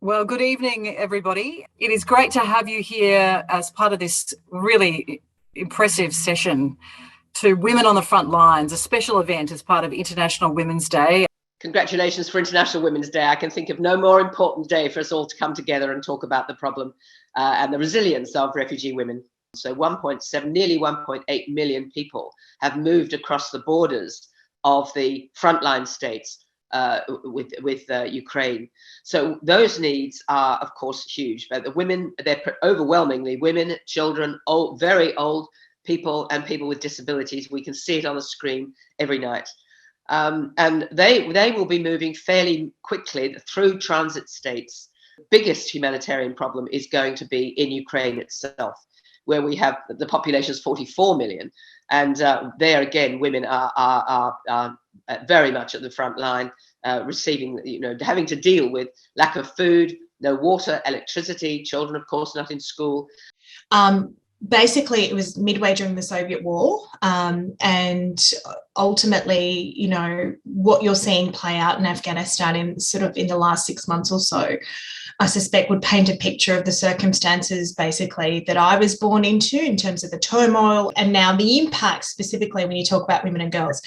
Well, good evening, everybody. It is great to have you here as part of this really impressive session to Women on the Front Lines, a special event as part of International Women's Day. Congratulations for International Women's Day. I can think of no more important day for us all to come together and talk about the problem and the resilience of refugee women. So 1.7, nearly 1.8 million people have moved across the borders of the frontline states with Ukraine. So those needs are, of course, huge. But the women, they're overwhelmingly women, children, old, very old people, and people with disabilities. We can see it on the screen every night. And they will be moving fairly quickly through transit states. The biggest humanitarian problem is going to be in Ukraine itself, where we have the population is 44 million. And there again, women are very much at the front line, receiving, having to deal with lack of food, no water, electricity, children, of course, not in school. Basically, it was midway during the Soviet war, and ultimately, what you're seeing play out in Afghanistan in the last 6 months or so, I suspect would paint a picture of the circumstances basically that I was born into in terms of the turmoil and now the impact specifically when you talk about women and girls.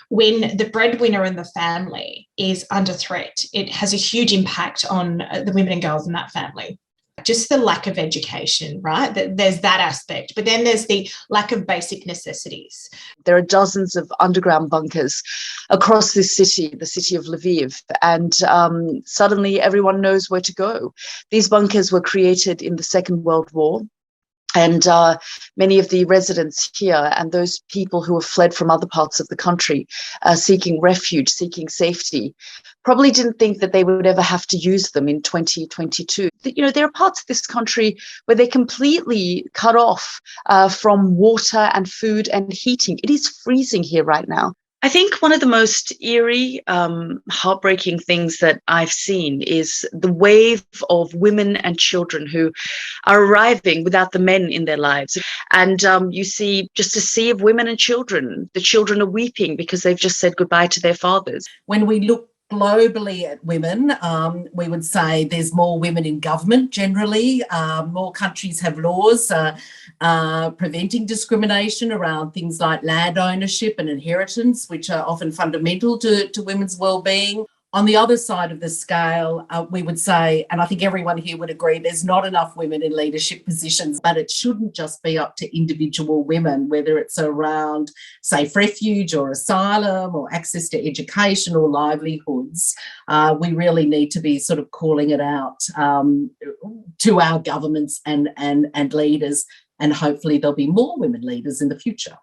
When the breadwinner in the family is under threat, it has a huge impact on the women and girls in that family. Just the lack of education, right? There's that aspect, but then there's the lack of basic necessities. There are dozens of underground bunkers across this city, the city of Lviv, and suddenly everyone knows where to go. These bunkers were created in the Second World War. And many of the residents here and those people who have fled from other parts of the country seeking refuge, seeking safety, probably didn't think that they would ever have to use them in 2022. There are parts of this country where they're completely cut off from water and food and heating. It is freezing here right now. I think one of the most eerie, heartbreaking things that I've seen is the wave of women and children who are arriving without the men in their lives. And you see just a sea of women and children. The children are weeping because they've just said goodbye to their fathers. When we look globally at women, we would say there's more women in government generally. More countries have laws preventing discrimination around things like land ownership and inheritance, which are often fundamental to women's well-being. On the other side of the scale, we would say, and I think everyone here would agree, there's not enough women in leadership positions, but it shouldn't just be up to individual women, whether it's around safe refuge or asylum or access to education or livelihoods. We really need to be sort of calling it out to our governments and leaders, and hopefully there'll be more women leaders in the future.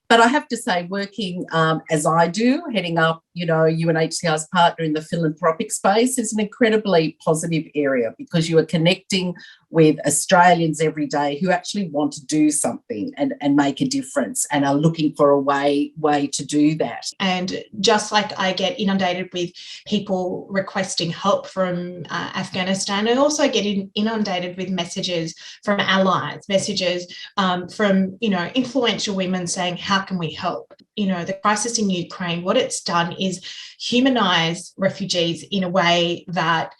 But I have to say, working as I do, heading up, UNHCR's partner in the philanthropic space is an incredibly positive area because you are connecting with Australians every day who actually want to do something and make a difference and are looking for a way to do that. And just like I get inundated with people requesting help from Afghanistan, I also get inundated with messages from allies, messages from, influential women saying, how can we help? The crisis in Ukraine, what it's done is humanize refugees in a way that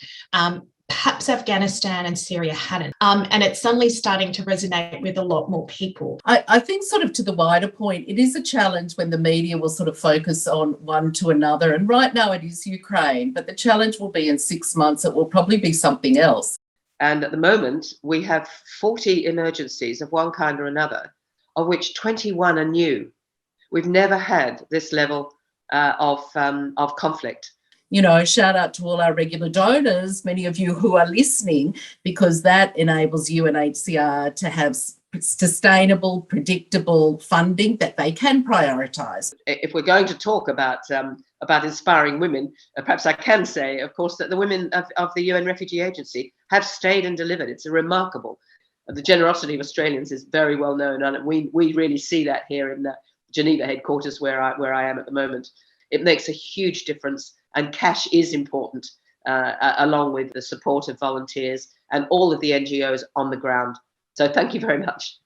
perhaps Afghanistan and Syria hadn't. And it's suddenly starting to resonate with a lot more people. I think sort of to the wider point, it is a challenge when the media will sort of focus on one to another. And right now it is Ukraine, but the challenge will be in 6 months, it will probably be something else. And at the moment, we have 40 emergencies of one kind or another, of which 21 are new. We've never had this level of conflict. Shout out to all our regular donors, many of you who are listening, because that enables UNHCR to have sustainable, predictable funding that they can prioritise. If we're going to talk about inspiring women, perhaps I can say, of course, that the women of the UN Refugee Agency have stayed and delivered. It's remarkable. The generosity of Australians is very well known, and we really see that here in the Geneva headquarters where I am at the moment. It makes a huge difference, and cash is important, along with the support of volunteers and all of the NGOs on the ground. So thank you very much.